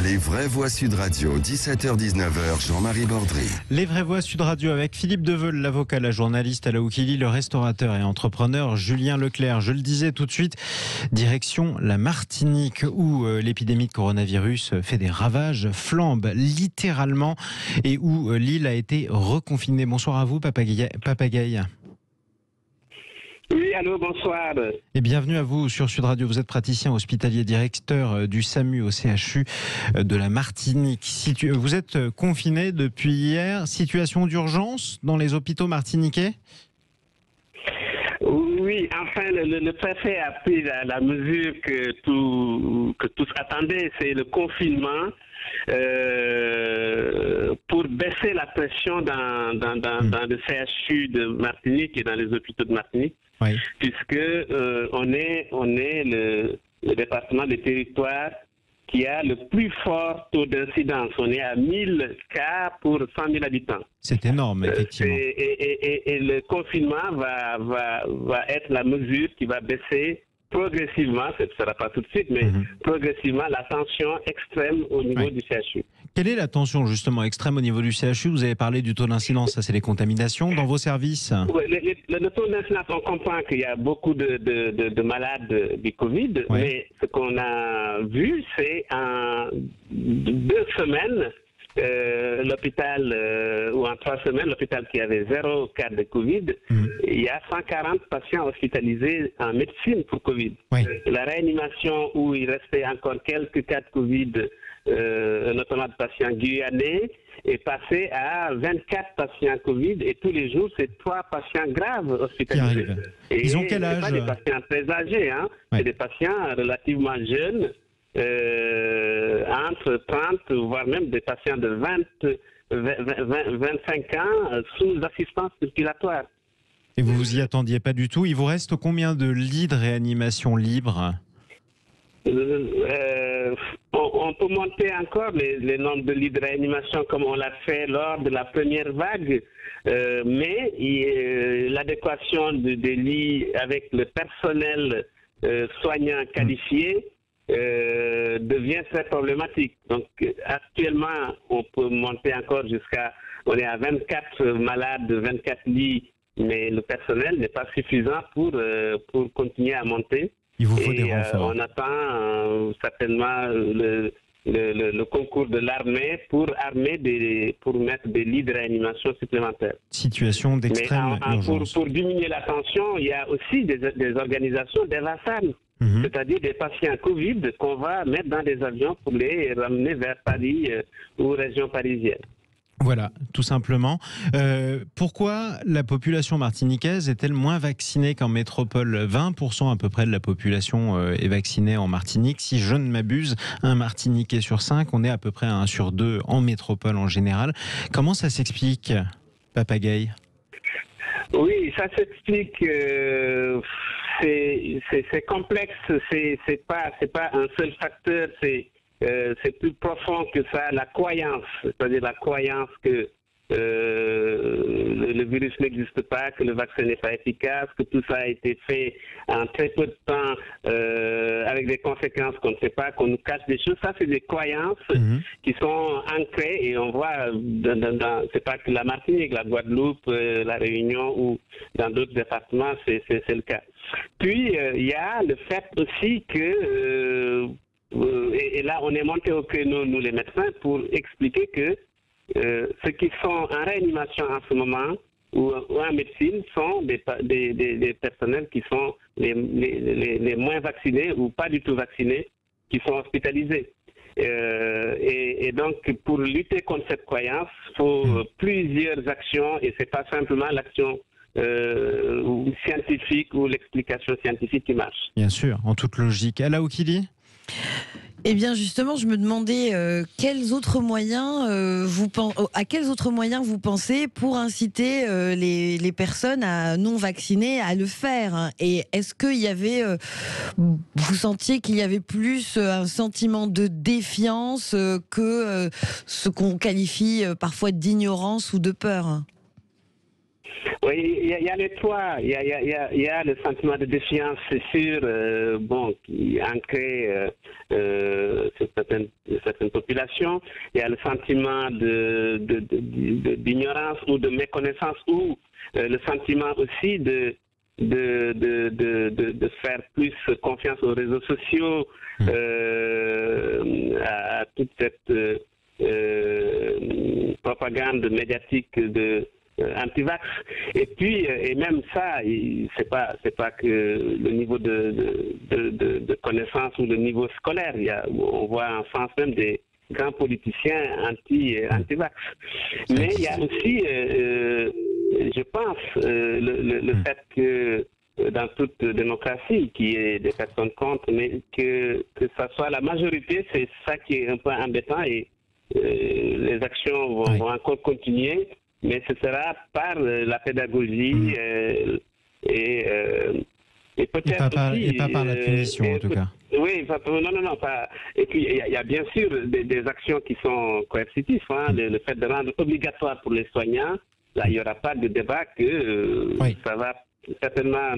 Les vraies voix Sud Radio, 17h-19h, Jean-Marie Bordry. Les vraies voix Sud Radio avec Philippe Deveul, l'avocat, la journaliste Alaou Kili, le restaurateur et entrepreneur Julien Leclerc. Je le disais tout de suite, direction la Martinique où l'épidémie de coronavirus fait des ravages, flambe littéralement et où l'île a été reconfinée. Bonsoir à vous, Papagaï. Oui, allô, bonsoir. Et bienvenue à vous sur Sud Radio. Vous êtes praticien hospitalier, directeur du SAMU au CHU de la Martinique. Vous êtes confiné depuis hier. Situation d'urgence dans les hôpitaux martiniquais ? Oui, enfin, le préfet a pris la mesure que tous attendaient, c'est le confinement pour baisser la pression dans le CHU de Martinique et dans les hôpitaux de Martinique. Oui. Puisque on est le département des territoires qui a le plus fort taux d'incidence. On est à 1000 cas pour 100 000 habitants. C'est énorme, effectivement. Et le confinement va être la mesure qui va baisser progressivement, ce ne sera pas tout de suite, mais progressivement la tension extrême au niveau du CHU. Quelle est la tension justement extrême au niveau du CHU ? Vous avez parlé du taux d'incidence, ça c'est les contaminations dans vos services ? Oui, le taux d'incidence, on comprend qu'il y a beaucoup de malades du Covid, mais ce qu'on a vu, c'est en 2 semaines, l'hôpital, ou en 3 semaines, l'hôpital qui avait 0 cas de Covid, il y a 140 patients hospitalisés en médecine pour Covid. Oui. La réanimation où il restait encore quelques cas de Covid, notamment de patients guyanais, est passé à 24 patients Covid et tous les jours, c'est 3 patients graves hospitalisés. Et ils ont quel âge ? Ce pas des patients très âgés, c'est des patients relativement jeunes, entre 30, voire même des patients de 25 ans sous assistance respiratoire. Et vous vous y attendiez pas du tout. Il vous reste combien de lits de réanimation libres ? On peut monter encore les nombres de lits de réanimation comme on l'a fait lors de la première vague, mais l'adéquation des lits avec le personnel soignant qualifié devient très problématique. Donc actuellement, on peut monter encore on est à 24 malades, 24 lits, mais le personnel n'est pas suffisant pour continuer à monter. Il vous faut des renforts. On attend certainement le concours de l'armée pour mettre des lits de réanimation supplémentaires. Situation d'extrême urgence. Pour diminuer la tension, il y a aussi des organisations d'Evasan, c'est-à-dire des patients Covid qu'on va mettre dans des avions pour les ramener vers Paris ou région parisienne. Voilà, tout simplement. Pourquoi la population martiniquaise est-elle moins vaccinée qu'en métropole ? 20% à peu près de la population est vaccinée en Martinique. Si je ne m'abuse, un Martiniquais sur 5, on est à peu près à 1 sur 2 en métropole en général. Comment ça s'explique, Papagaï ? Oui, ça s'explique. C'est complexe. C'est pas un seul facteur. C'est plus profond que ça, la croyance, c'est-à-dire la croyance que le virus n'existe pas, que le vaccin n'est pas efficace, que tout ça a été fait en très peu de temps avec des conséquences qu'on ne sait pas, qu'on nous cache des choses. Ça, c'est des croyances qui sont ancrées et on voit, c'est pas que la Martinique, la Guadeloupe, la Réunion ou dans d'autres départements, c'est le cas. Puis, il y a le fait aussi que... et là, on est monté au créneau, nous les médecins, pour expliquer que ceux qui sont en réanimation en ce moment ou en médecine sont des personnels qui sont les moins vaccinés ou pas du tout vaccinés, qui sont hospitalisés. Et donc, pour lutter contre cette croyance, il faut plusieurs actions et c'est pas simplement l'action scientifique ou l'explication scientifique qui marche. Bien sûr, en toute logique. Alaou Kili ? Eh bien, justement, je me demandais à quels autres moyens vous pensez pour inciter les personnes non vaccinées à le faire. Et est-ce qu'il y avait, vous sentiez qu'il y avait plus un sentiment de défiance que ce qu'on qualifie parfois d'ignorance ou de peur ? Oui, il y a les trois. Il y a le sentiment de défiance, c'est sûr, qui est ancré sur certaines populations. Il y a le sentiment d'ignorance ou de méconnaissance, ou le sentiment aussi de faire plus confiance aux réseaux sociaux, à toute cette propagande médiatique anti-vax. Et puis, et même ça, c'est pas que le niveau de connaissance ou le niveau scolaire. On voit en France même des grands politiciens anti-vax. Mais il y a aussi, je pense, le fait que dans toute démocratie, qu'il y ait des personnes contre, mais que ça soit la majorité, c'est ça qui est un peu embêtant, et les actions vont encore continuer. Mais ce sera par la pédagogie et peut-être aussi... Et pas par la punition, en tout cas. Oui, non, pas... Et puis, il y a bien sûr des actions qui sont coercitives. Le fait de rendre obligatoire pour les soignants, là, il n'y aura pas de débat que ça va certainement...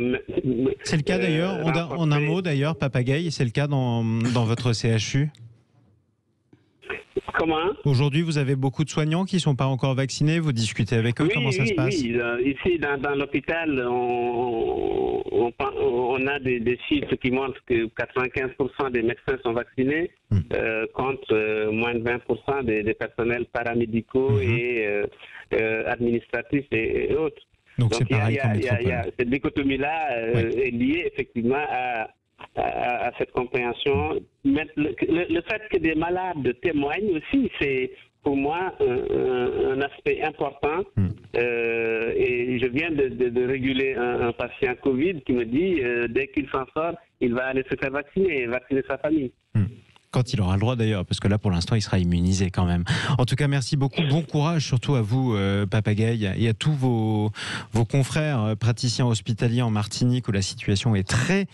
C'est le cas d'ailleurs, en un mot d'ailleurs, Papagaï, c'est le cas dans votre CHU? Comment? Aujourd'hui, vous avez beaucoup de soignants qui ne sont pas encore vaccinés. Vous discutez avec eux, comment ça se passe? Oui, ici dans l'hôpital, on a des chiffres qui montrent que 95% des médecins sont vaccinés, contre moins de 20% des personnels paramédicaux et administratifs et autres. Donc c'est pareil qu'en métropole. Cette dichotomie-là est liée effectivement à cette compréhension. Mais le fait que des malades témoignent aussi, c'est pour moi un aspect important. Et je viens de réguler un patient Covid qui me dit dès qu'il s'en sort, il va aller se faire vacciner et vacciner sa famille. Quand il aura le droit d'ailleurs, parce que là pour l'instant il sera immunisé quand même. En tout cas, merci beaucoup, bon courage surtout à vous Papagaï, et à tous vos confrères praticiens hospitaliers en Martinique, où la situation est très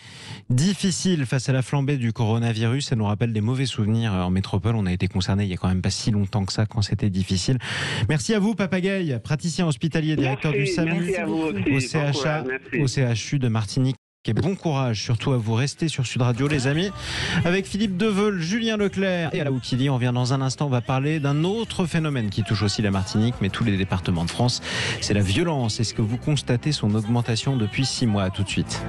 difficile face à la flambée du coronavirus. Ça nous rappelle des mauvais souvenirs en métropole. On a été concernés il n'y a quand même pas si longtemps que ça, quand c'était difficile. Merci à vous Papagaï, praticien hospitalier, directeur du SAMU au CHU de Martinique. Et bon courage, surtout à vous. Restez sur Sud Radio, les amis, avec Philippe Deveul, Julien Leclerc et à la Oukili. On revient dans un instant, on va parler d'un autre phénomène qui touche aussi la Martinique, mais tous les départements de France. C'est la violence. Est-ce que vous constatez son augmentation depuis 6 mois? À tout de suite.